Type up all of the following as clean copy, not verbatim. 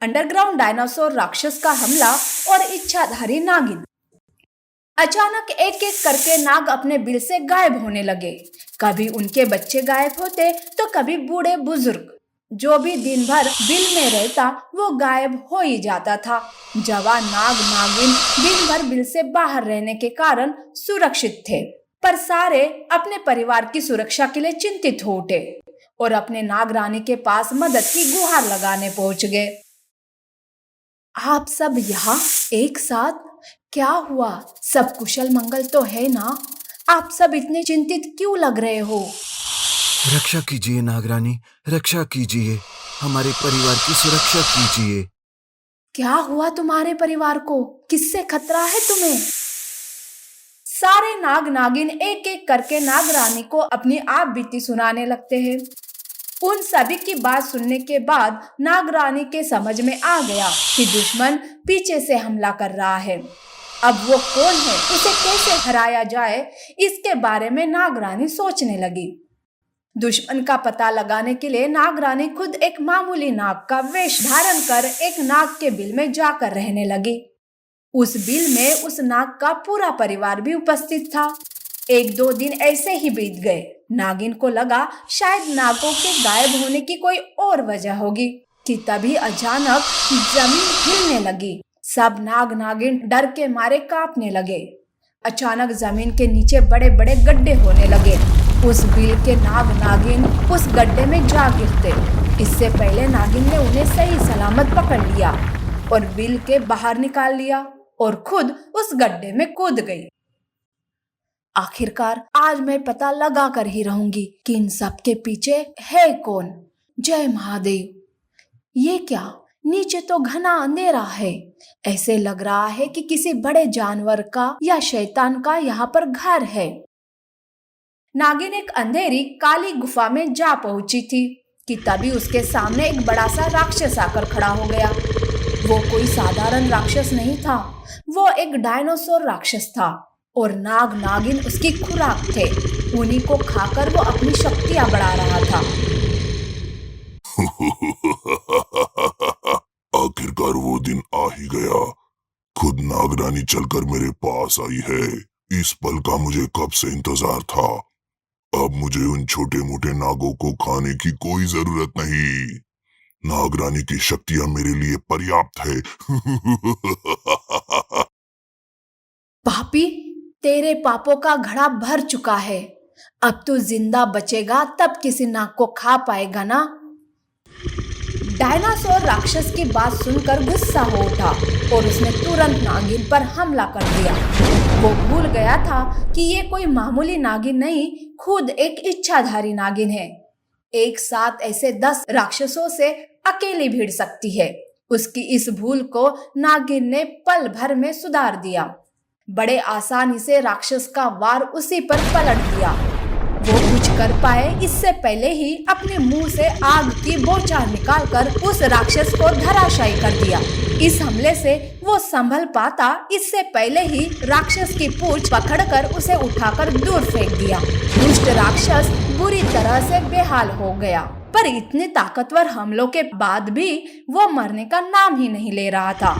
Underground dinosaur राक्षस का हमला और इच्छाधारी नागिन। अचानक एक एक करके नाग अपने बिल से गायब होने लगे। कभी उनके बच्चे गायब होते तो कभी बूढ़े बुजुर्ग। जो भी दिन भर बिल में रहता वो गायब हो ही जाता था। जवान नाग नागिन दिन भर बिल से बाहर रहने के कारण सुरक्षित थे, पर सारे अपने परिवार की सुरक्षा के लिए चिंतित हो उठे और अपने नाग रानी के पास मदद की गुहार लगाने पहुंच गए। आप सब यहाँ एक साथ? क्या हुआ? सब कुशल मंगल तो है ना? आप सब इतने चिंतित क्यों लग रहे हो? रक्षा कीजिए नागरानी, रक्षा कीजिए, हमारे परिवार की सुरक्षा कीजिए। क्या हुआ तुम्हारे परिवार को? किससे खतरा है तुम्हें? सारे नाग नागिन एक एक करके नाग रानी को अपनी आप बीती सुनाने लगते हैं। उन सभी की बात सुनने के बाद नाग रानी के समझ में आ गया कि दुश्मन पीछे से हमला कर रहा है। अब वो कौन है, उसे कैसे हराया जाए, इसके बारे में नाग रानी सोचने लगी। दुश्मन का पता लगाने के लिए नाग रानी खुद एक मामूली नाग का वेश धारण कर एक नाग के बिल में जाकर रहने लगी। उस बिल में उस नाग का पूरा परिवार भी उपस्थित था। एक दो दिन ऐसे ही बीत गए। नागिन को लगा शायद नागों के गायब होने की कोई और वजह होगी कि तभी अचानक जमीन हिलने लगी। सब नाग नागिन डर के मारे कांपने लगे। अचानक जमीन के नीचे बड़े बड़े गड्ढे होने लगे। उस बिल के नाग नागिन उस गड्ढे में जा गिरते। इससे पहले नागिन ने उन्हें सही सलामत पकड़ लिया और बिल के बाहर निकाल लिया और खुद उस गड्ढे में कूद गई। आखिरकार आज मैं पता लगा कर ही रहूंगी कि इन सब के पीछे है कौन। जय महादेव। ये क्या? नीचे तो घना अंधेरा है। ऐसे लग रहा है कि किसी बड़े जानवर का या शैतान का यहाँ पर घर है। नागिन एक अंधेरी काली गुफा में जा पहुंची थी कि तभी उसके सामने एक बड़ा सा राक्षस आकर खड़ा हो गया। वो कोई साधारण राक्षस नहीं था, वो एक डायनासोर राक्षस था और नाग नागिन उसकी खुराक थे। उन्हीं को खाकर वो अपनी शक्तियां बढ़ा रहा था। आखिरकार वो दिन आ ही गया। खुद नागरानी चलकर मेरे पास आई है। इस पल का मुझे कब से इंतजार था। अब मुझे उन छोटे मोटे नागों को खाने की कोई जरूरत नहीं। नागरानी की शक्तियां मेरे लिए पर्याप्त है। पापी, तेरे पापों का घड़ा भर चुका है। अब तू जिंदा बचेगा तब किसी नाग को खा पाएगा ना? डायनासोर राक्षस की बात सुनकर गुस्सा हो उठा और उसने तुरंत नागिन पर हमला कर दिया। वो भूल गया था कि ये कोई मामूली नागिन नहीं, खुद एक इच्छाधारी नागिन है। एक साथ ऐसे 10 राक्षसों से अकेली भिड़ सकती है। उसकी इस भूल को नागिन ने पल भर में सुधार दिया। बड़े आसानी से राक्षस का वार उसी पर पलट दिया। वो कुछ कर पाए इससे पहले ही अपने मुंह से आग की बौछार निकालकर उस राक्षस को धराशायी कर दिया। इस हमले से वो संभल पाता इससे पहले ही राक्षस की पूंछ पकड़कर उसे उठाकर दूर फेंक दिया। दुष्ट राक्षस बुरी तरह से बेहाल हो गया, पर इतने ताकतवर हमलों के बाद भी वो मरने का नाम ही नहीं ले रहा था।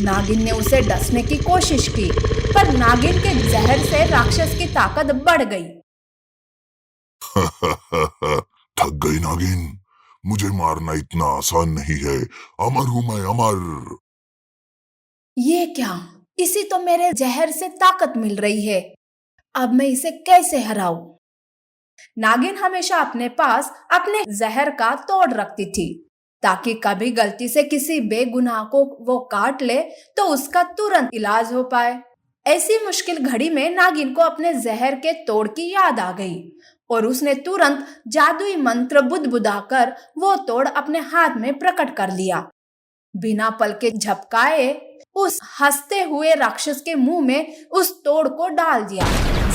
नागिन ने उसे डसने की कोशिश की, पर नागिन के जहर से राक्षस की ताकत बढ़ गई। थक गई नागिन। मुझे मारना इतना आसान नहीं है। अमर हूं मैं, अमर। ये क्या? इसी तो मेरे जहर से ताकत मिल रही है। अब मैं इसे कैसे हराऊं? नागिन हमेशा अपने पास अपने जहर का तोड़ रखती थी ताकि कभी गलती से किसी बेगुनाह को वो काट ले तो उसका तुरंत इलाज हो पाए। ऐसी मुश्किल घड़ी में नागिन को अपने जहर के तोड़ की याद आ गई और उसने तुरंत जादुई मंत्र बुदबुदाकर वो तोड़ अपने हाथ में प्रकट कर लिया। बिना पल के झपकाए उस हंसते हुए राक्षस के मुंह में उस तोड़ को डाल दिया।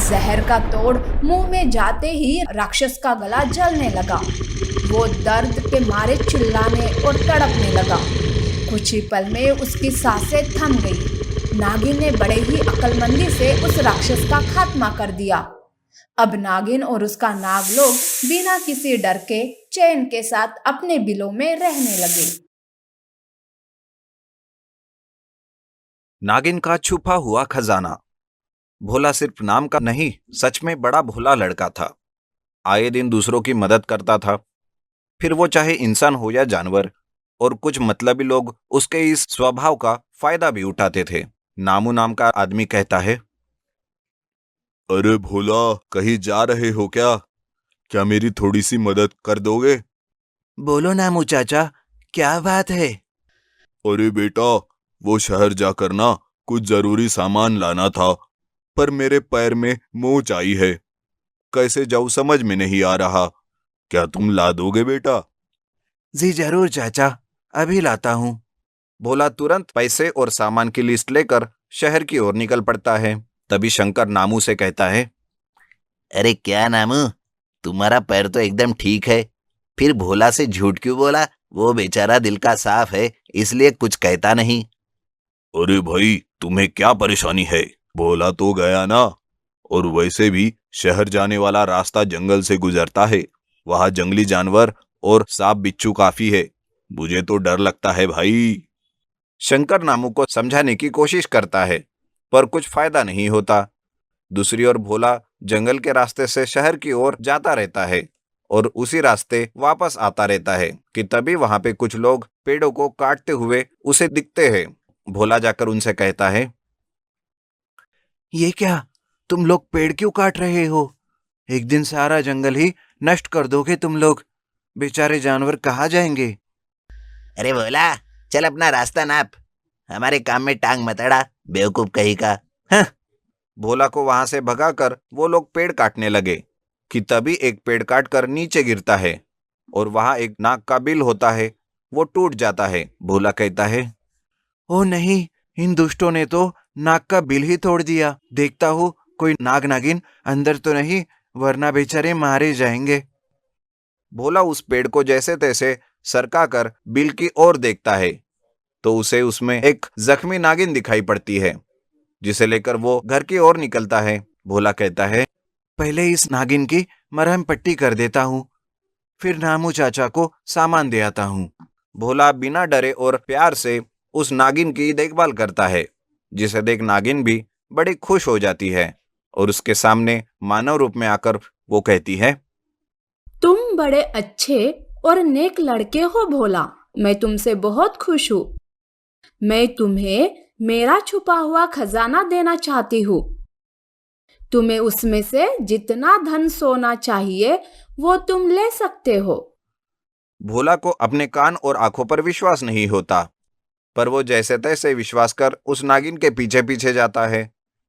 जहर का तोड़ मुंह में जाते ही राक्षस का गला जलने लगा। वो दर्द के मारे चिल्लाने और तड़पने लगा। कुछ ही पल में उसकी सांसें थम गई। नागिन ने बड़े ही अक्लमंदी से उस राक्षस का खात्मा कर दिया। अब नागिन और उसका नाग लोग बिना किसी डर के चैन के साथ अपने बिलों में रहने लगे। नागिन का छुपा हुआ खजाना। भोला सिर्फ नाम का नहीं, सच में बड़ा भोला लड़का था। आए दिन दूसरों की मदद करता था, फिर वो चाहे इंसान हो या जानवर। और कुछ मतलबी लोग उसके इस स्वभाव का फायदा भी उठाते थे। नामू नाम का आदमी कहता है, अरे भोला, कहीं जा रहे हो क्या? क्या मेरी थोड़ी सी मदद कर दोगे? बोलो नामू चाचा, क्या बात है? अरे बेटा, वो शहर जाकर ना कुछ जरूरी सामान लाना था, पर मेरे पैर में मोच आई है। कैसे जाऊं समझ में नहीं आ रहा। क्या तुम ला दोगे बेटा? जी जरूर चाचा, अभी लाता हूँ। भोला तुरंत पैसे और सामान की लिस्ट लेकर शहर की ओर निकल पड़ता है। तभी शंकर नामू से कहता है, अरे क्या नामू, तुम्हारा पैर तो एकदम ठीक है, फिर भोला से झूठ क्यों बोला? वो बेचारा दिल का साफ है, इसलिए कुछ कहता नहीं। अरे भाई, तुम्हें क्या परेशानी है? भोला तो गया ना। और वैसे भी शहर जाने वाला रास्ता जंगल से गुजरता है। वहां जंगली जानवर और सांप बिच्छू काफी है। मुझे तो डर लगता है भाई। शंकर नामू को समझाने की कोशिश करता है, पर कुछ फायदा नहीं होता। दूसरी ओर भोला जंगल के रास्ते से शहर की ओर जाता रहता है और उसी रास्ते वापस आता रहता है कि तभी वहां पे कुछ लोग पेड़ों को काटते हुए उसे दिखते हैं। भोला जाकर उनसे कहता है, ये क्या, तुम लोग पेड़ क्यों काट रहे हो? एक दिन सारा जंगल ही नष्ट कर दोगे तुम लोग। बेचारे जानवर कहाँ जाएंगे? अरे भोला, चल अपना रास्ता नाप, हमारे काम में टांग मत अड़ा, बेवकूफ कहीं का। हाँ। भोला को वहां से भगाकर वो लोग पेड़ काटने लगे कि तभी एक पेड़ काटकर नीचे गिरता है और वहां एक नाग का बिल होता है, वो टूट जाता है। भोला कहता है, ओ नहीं, इन दुष्टों ने तो नाग का बिल ही तोड़ दिया। देखता हूँ कोई नाग नागिन अंदर तो नहीं, वरना बेचारे मारे जाएंगे। भोला उस पेड़ को जैसे तैसे सरका कर बिल की ओर देखता है तो उसे उसमें एक जख्मी नागिन दिखाई पड़ती है, जिसे लेकर वो घर की ओर निकलता है। भोला कहता है, पहले इस नागिन की मरहम पट्टी कर देता हूँ, फिर नामू चाचा को सामान दे आता हूँ। भोला बिना डरे और प्यार से उस नागिन की देखभाल करता है, जिसे देख नागिन भी बड़ी खुश हो जाती है और उसके सामने मानव रूप में आकर वो कहती है, तुम बड़े अच्छे और नेक लड़के हो भोला, मैं तुमसे बहुत खुश हूँ। मैं तुम्हें मेरा छुपा हुआ खजाना देना चाहती हूँ। तुम्हें उसमें से जितना धन सोना चाहिए वो तुम ले सकते हो। भोला को अपने कान और आंखों पर विश्वास नहीं होता, पर वो जैसे तैसे विश्वास कर उस नागिन के पीछे पीछे जाता है।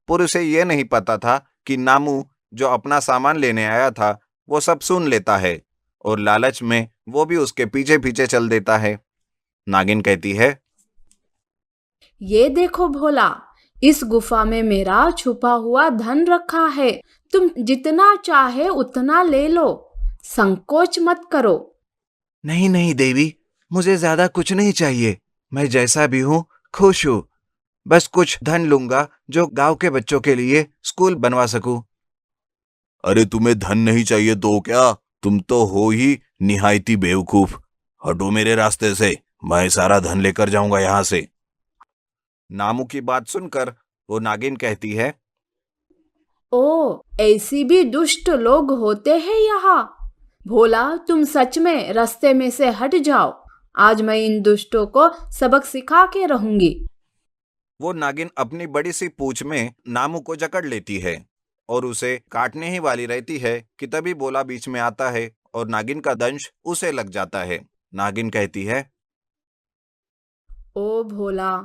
पर उसे ये नहीं पता था कि नामू जो अपना सामान लेने आया था वो सब सुन लेता है और लालच में वो भी उसके पीछे पीछे चल देता है। नागिन कहती है, ये देखो भोला, इस गुफा में मेरा छुपा हुआ धन रखा है। तुम जितना चाहे उतना ले लो, संकोच मत करो। नहीं नहीं देवी, मुझे ज्यादा कुछ नहीं चाहिए। मैं जैसा भी हूँ खुश हूँ। बस कुछ धन लूंगा जो गांव के बच्चों के लिए स्कूल बनवा सकूं। अरे तुम्हें धन नहीं चाहिए तो क्या? तुम तो हो ही निहायती बेवकूफ। हटो मेरे रास्ते से, मैं सारा धन लेकर जाऊंगा यहाँ से। नामू की बात सुनकर वो नागिन कहती है, ओ, ऐसी भी दुष्ट लोग होते हैं यहाँ। भोला, तुम सच में रास्ते में से हट जाओ। आज मैं इन दुष्टों को सबक सिखा के रहूंगी। वो नागिन अपनी बड़ी सी पूंछ में नामू को जकड़ लेती है और उसे काटने ही वाली रहती है कि तभी भोला बीच में आता है और नागिन का दंश उसे लग जाता है। नागिन कहती है, ओ भोला,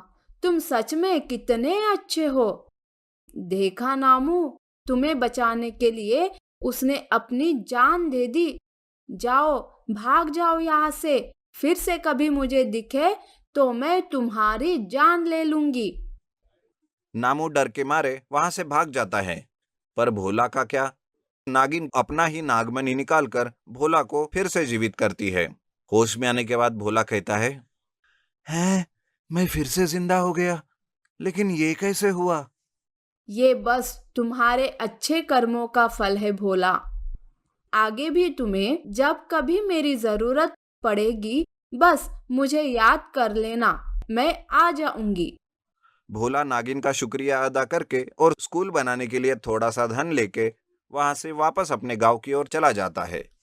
तुम सच में कितने अच्छे हो। देखा नामू, तुम्हें बचाने के लिए उसने अपनी जान दे दी। जाओ, भाग जाओ यहाँ से। फिर से कभी मुझे दिखे तो मैं तुम्हारी जान ले लूंगी। नामू डर के मारे वहां से भाग जाता है, पर भोला का क्या? नागिन अपना ही नागमणि निकालकर भोला को फिर से जीवित करती है। होश में आने के बाद भोला कहता है, हैं, मैं फिर से जिंदा हो गया, लेकिन ये कैसे हुआ? ये बस तुम्हारे अच्छे कर्मों का फल है भोला। आगे भी तुम्हें जब कभी मेरी जरूरत पड़ेगी, बस मुझे याद कर लेना, मैं आ जाऊंगी। भोला नागिन का शुक्रिया अदा करके और स्कूल बनाने के लिए थोड़ा सा धन लेके वहां से वापस अपने गांव की ओर चला जाता है।